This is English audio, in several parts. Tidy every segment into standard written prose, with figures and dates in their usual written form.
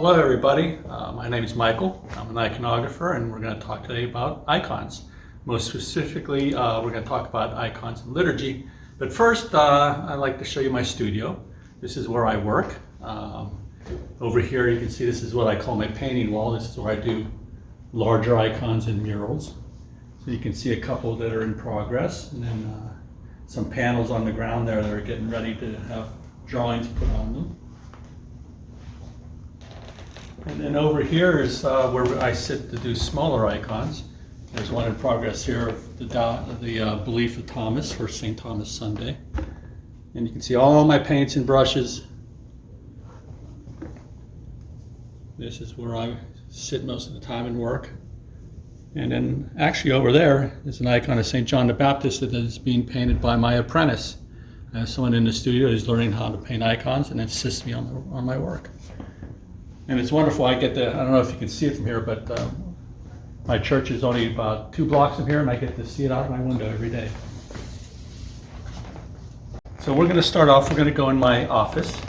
Hello everybody, my name is Michael. I'm an iconographer and we're going to talk today about icons. Most specifically, we're going to talk about icons in liturgy. But first, I'd like to show you my studio. This is where I work. Over here you can see this is what I call my painting wall. This is where I do larger icons and murals. So you can see a couple that are in progress, and then some panels on the ground there that are getting ready to have drawings put on them. And then over here is where I sit to do smaller icons. There's one in progress here of the Belief of Thomas for St. Thomas Sunday. And you can see all my paints and brushes. This is where I sit most of the time and work. And then actually over there is an icon of St. John the Baptist that is being painted by my apprentice. Someone in the studio is learning how to paint icons and assists me on my work. And it's wonderful. I don't know if you can see it from here, but my church is only about 2 blocks from here, and I get to see it out of my window every day. So we're going to start off, we're going to go in my office.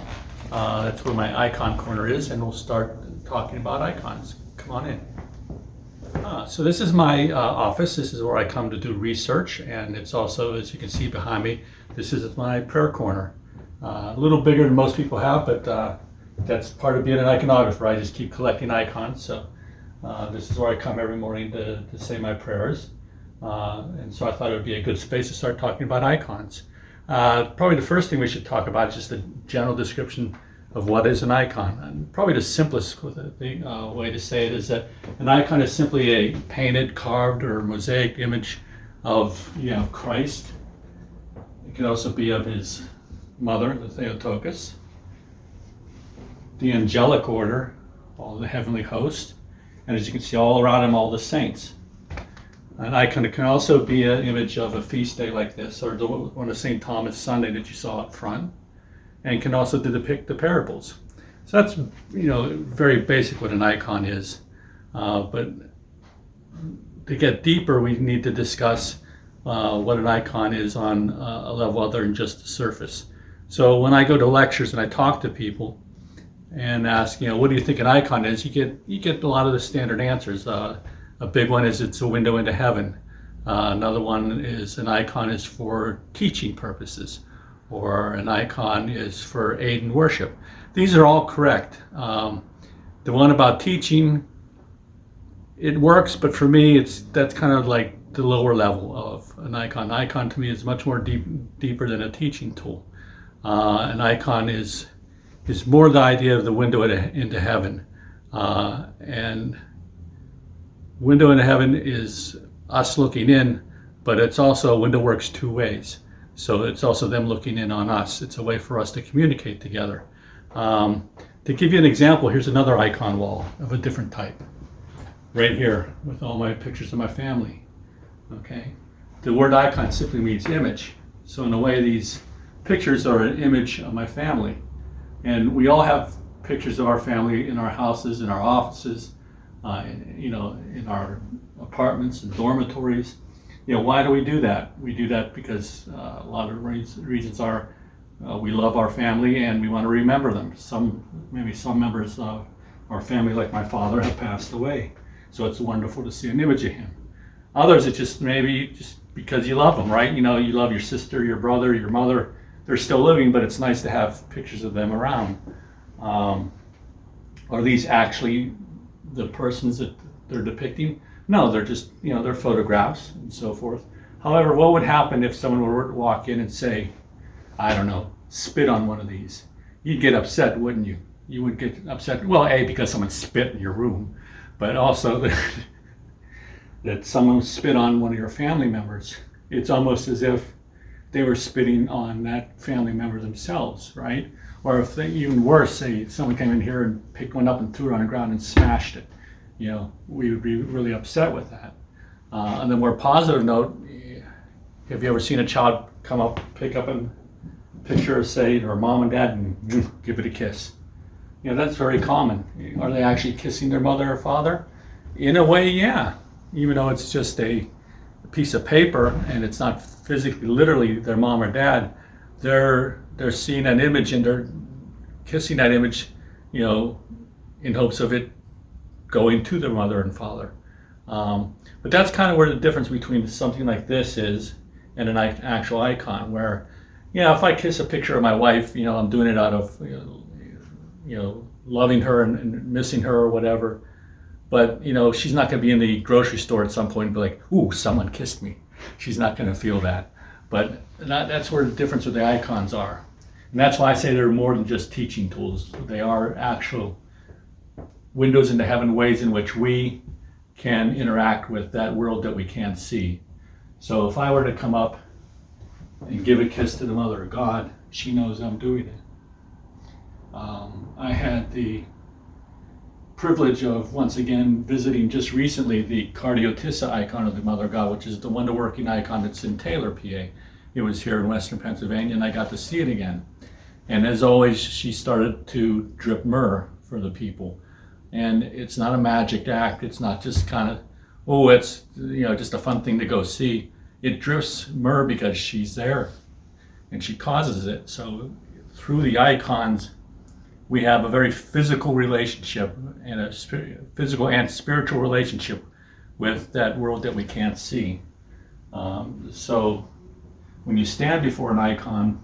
That's where my icon corner is, and we'll start talking about icons. Come on in. So this is my office. This is where I come to do research, and it's also, as you can see behind me, this is my prayer corner. A little bigger than most people have, but that's part of being an iconographer. I just keep collecting icons. So this is where I come every morning to say my prayers. And so I thought it would be a good space to start talking about icons. Probably the first thing we should talk about is just a general description of what is an icon. And probably the simplest way to say it is that an icon is simply a painted, carved, or mosaic image of Christ. It can also be of his mother, the Theotokos, the angelic order, all the heavenly host, and as you can see all around him, all the saints. An icon can also be an image of a feast day like this, or the one of St. Thomas Sunday that you saw up front, and can also depict the parables. So that's very basic what an icon is. But to get deeper, we need to discuss what an icon is on a level other than just the surface. So when I go to lectures and I talk to people and ask, what do you think an icon is? You get a lot of the standard answers. A big one is it's a window into heaven. Another one is an icon is for teaching purposes, or an icon is for aid in worship. These are all correct. The one about teaching, it works, but for me, that's kind of like the lower level of an icon. An icon to me is much more deeper than a teaching tool. An icon is more the idea of the window into heaven. And window into heaven is us looking in, but it's also, a window works 2 ways. So it's also them looking in on us. It's a way for us to communicate together. To give you an example, here's another icon wall of a different type. Right here with all my pictures of my family. Okay. The word icon simply means image. So in a way, these pictures are an image of my family. And we all have pictures of our family in our houses, in our offices, in our apartments and dormitories. Why do we do that? We do that because a lot of reasons are we love our family and we want to remember them. Maybe some members of our family, like my father, have passed away. So it's wonderful to see an image of him. Others, it's just because you love them, right? You love your sister, your brother, your mother. They're still living, but it's nice to have pictures of them around. Are these actually the persons that they're depicting? No, they're just, they're photographs and so forth. However, what would happen if someone were to walk in and say, I don't know, spit on one of these? You'd get upset, wouldn't you? You would get upset, well, A, because someone spit in your room, but also that someone spit on one of your family members. It's almost as if they were spitting on that family member themselves, right? Or if even worse, say someone came in here and picked one up and threw it on the ground and smashed it. We would be really upset with that. On the more positive note, have you ever seen a child come up, pick up a picture of, say, or mom and dad and give it a kiss? That's very common. Are they actually kissing their mother or father? In a way, yeah. Even though it's just a piece of paper and it's not physically, literally their mom or dad, they're seeing an image and they're kissing that image, in hopes of it going to the mother and father. But that's kind of where the difference between something like this is and an actual icon. Where, yeah, if I kiss a picture of my wife, I'm doing it out of loving her and missing her or whatever. But she's not going to be in the grocery store at some point and be like, "Ooh, someone kissed me." She's not going to feel that. But that's where the difference with the icons are, and that's why I say they're more than just teaching tools. They are actual windows into heaven, ways in which we can interact with that world that we can't see. So if I were to come up and give a kiss to the Mother of God, she knows I'm doing it. I had the privilege of once again visiting just recently the Cardiotissa icon of the Mother of God, which is the wonder-working icon that's in Taylor, PA. It was here in Western Pennsylvania, and I got to see it again. And as always, she started to drip myrrh for the people. And it's not a magic act. It's not just kind of, oh, it's just a fun thing to go see. It drips myrrh because she's there, and she causes it. So through the icons, we have a very physical relationship and a physical and spiritual relationship with that world that we can't see. So when you stand before an icon,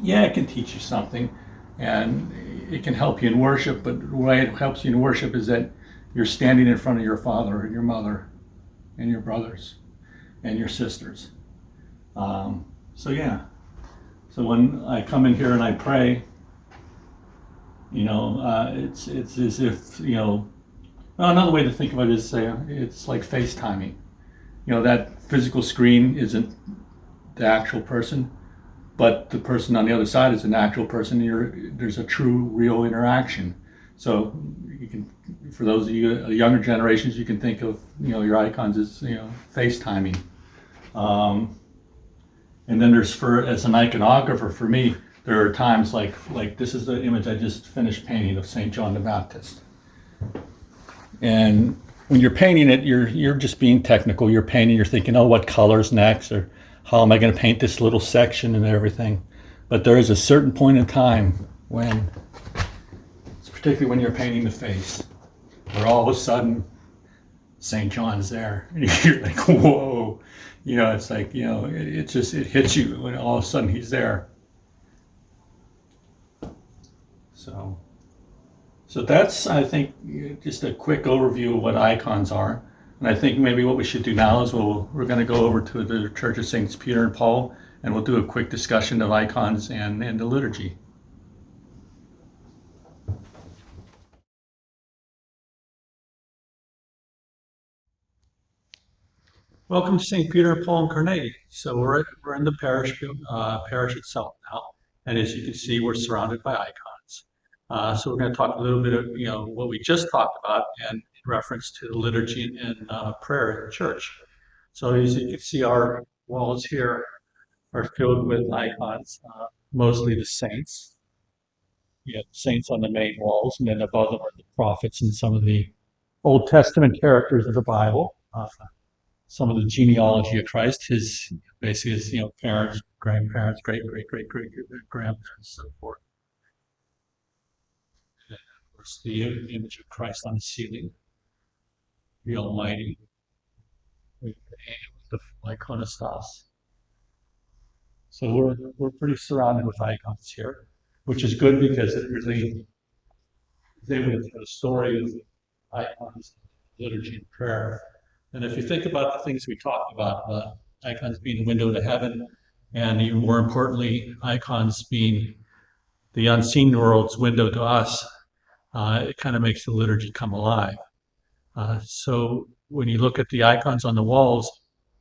yeah, it can teach you something, and it can help you in worship, but the way it helps you in worship is that you're standing in front of your father and your mother and your brothers and your sisters. So yeah, so when I come in here and I pray, it's as if, well, another way to think of it is say it's like FaceTiming. That physical screen isn't the actual person, but the person on the other side is an actual person. There's a true, real interaction. So you can, for those of you younger generations, you can think of your icons as FaceTiming. And then there's as an iconographer for me, there are times like this is the image I just finished painting of St. John the Baptist. And when you're painting it, you're just being technical. You're painting, you're thinking, oh, what color's next, or how am I going to paint this little section and everything. But there is a certain point in time when, particularly when you're painting the face, where all of a sudden St. John's there. And you're like, whoa. It's like, it hits you when all of a sudden he's there. So that's, I think, just a quick overview of what icons are. And I think maybe what we should do now is we're going to go over to the Church of Saints Peter and Paul, and we'll do a quick discussion of icons and the liturgy. Welcome to St. Peter and Paul in Carnegie. So we're in the parish itself now, and as you can see, we're surrounded by icons. So we're going to talk a little bit of what we just talked about, and in reference to the liturgy and prayer in church. So as you can see, our walls here are filled with icons, mostly the saints. You have saints on the main walls, and then above them are the prophets and some of the Old Testament characters of the Bible. Some of the genealogy of Christ, his parents, grandparents, great grandparents, and so forth. And of course, the image of Christ on the ceiling, the Almighty, with the iconostas. So we're pretty surrounded with icons here, which is good because it really is able to tell a story of icons, liturgy, and prayer. And if you think about the things we talked about, icons being the window to heaven, and even more importantly, icons being the unseen world's window to us, it kind of makes the liturgy come alive. So when you look at the icons on the walls,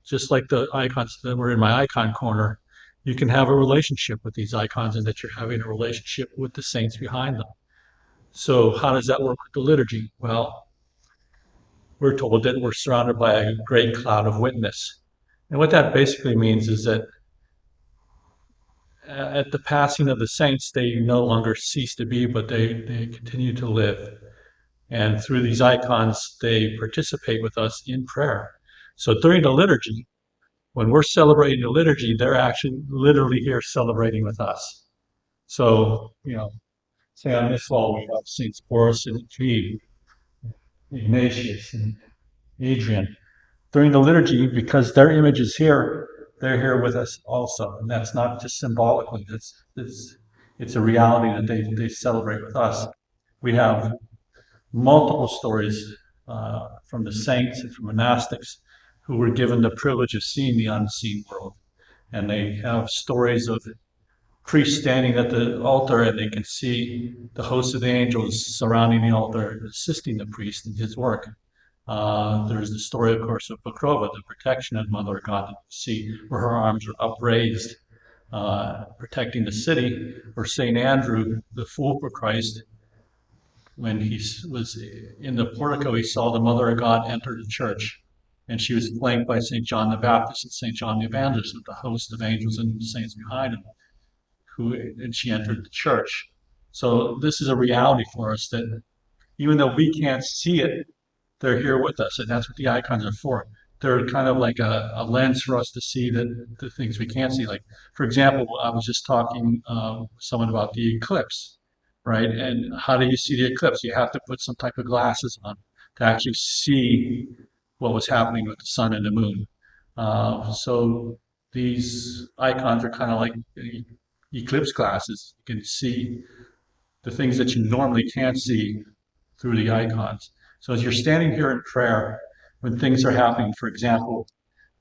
just like the icons that were in my icon corner, you can have a relationship with these icons, and that you're having a relationship with the saints behind them. So how does that work with the liturgy? Well, we're told that we're surrounded by a great cloud of witness. And what that basically means is that at the passing of the saints, they no longer cease to be, but they continue to live. And through these icons, they participate with us in prayer. So during the liturgy, when we're celebrating the liturgy, they're actually literally here celebrating with us. So, Say on this wall we have Saints Boris and Treve, Ignatius and Adrian. During the liturgy, because their image is here, they're here with us also. And that's not just symbolically, it's a reality that they celebrate with us. We have multiple stories from the saints and from monastics who were given the privilege of seeing the unseen world. And they have stories of priests standing at the altar and they can see the host of the angels surrounding the altar, assisting the priest in his work. There's the story, of course, of Pokrova, the protection of Mother of God, that you see where her arms are upraised, protecting the city, or St. Andrew, the fool for Christ, when he was in the portico, he saw the Mother of God enter the church, and she was flanked by St. John the Baptist and St. John the Evangelist with the host of angels and saints behind him, and she entered the church. So this is a reality for us that even though we can't see it, they're here with us, and that's what the icons are for. They're kind of like a lens for us to see the things we can't see. Like, for example, I was just talking with someone about the eclipse, right? And how do you see the eclipse? You have to put some type of glasses on to actually see what was happening with the sun and the moon. So these icons are kind of like eclipse glasses. You can see the things that you normally can't see through the icons. So as you're standing here in prayer, when things are happening, for example,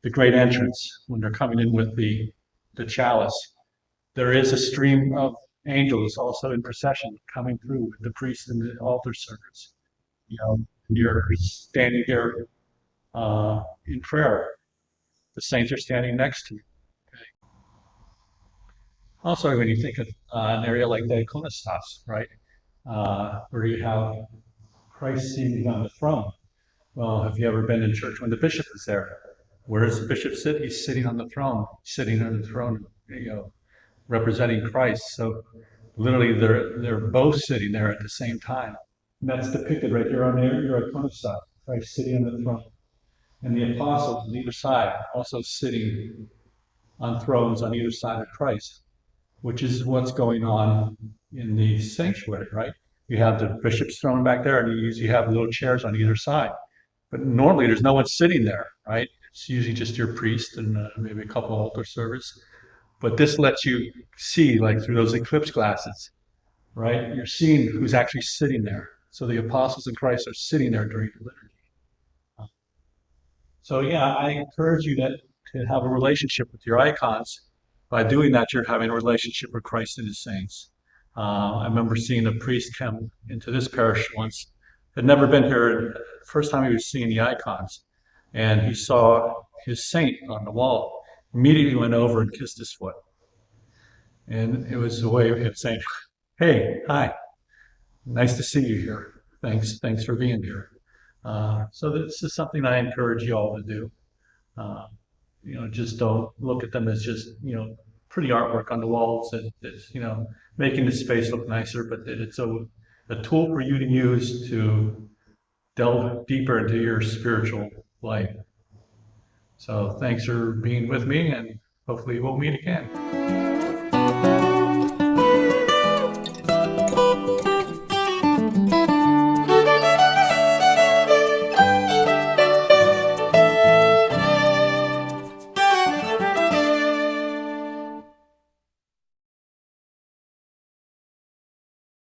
the great entrance, when they're coming in with the chalice, there is a stream of angels also in procession coming through with the priest and the altar servers. You know, you're standing here in prayer. The saints are standing next to you. Also, when you think of an area like the iconostas, right, where you have Christ seated on the throne. Well, have you ever been in church when the bishop is there? Where does the bishop sit? He's sitting on the throne, sitting on the throne, representing Christ. So literally, they're both sitting there at the same time. And that's depicted right here on your iconostase, Christ sitting on the throne, and the apostles on either side also sitting on thrones on either side of Christ, which is what's going on in the sanctuary, right? You have the bishop's throne back there, and you usually have little chairs on either side. But normally there's no one sitting there, right? It's usually just your priest and maybe a couple altar servers. But this lets you see, like through those eclipse glasses, right? You're seeing who's actually sitting there. So the apostles in Christ are sitting there during the liturgy. So yeah, I encourage you to have a relationship with your icons. By doing that, you're having a relationship with Christ and his saints. I remember seeing a priest come into this parish once, had never been here, first time he was seeing the icons, and he saw his saint on the wall. Immediately went over and kissed his foot. And it was a way of him saying, hey, hi, nice to see you here. Thanks for being here. So this is something I encourage you all to do. Just don't look at them as just, pretty artwork on the walls that's, making the space look nicer, but that it's a tool for you to use to delve deeper into your spiritual life. So thanks for being with me, and hopefully we'll meet again.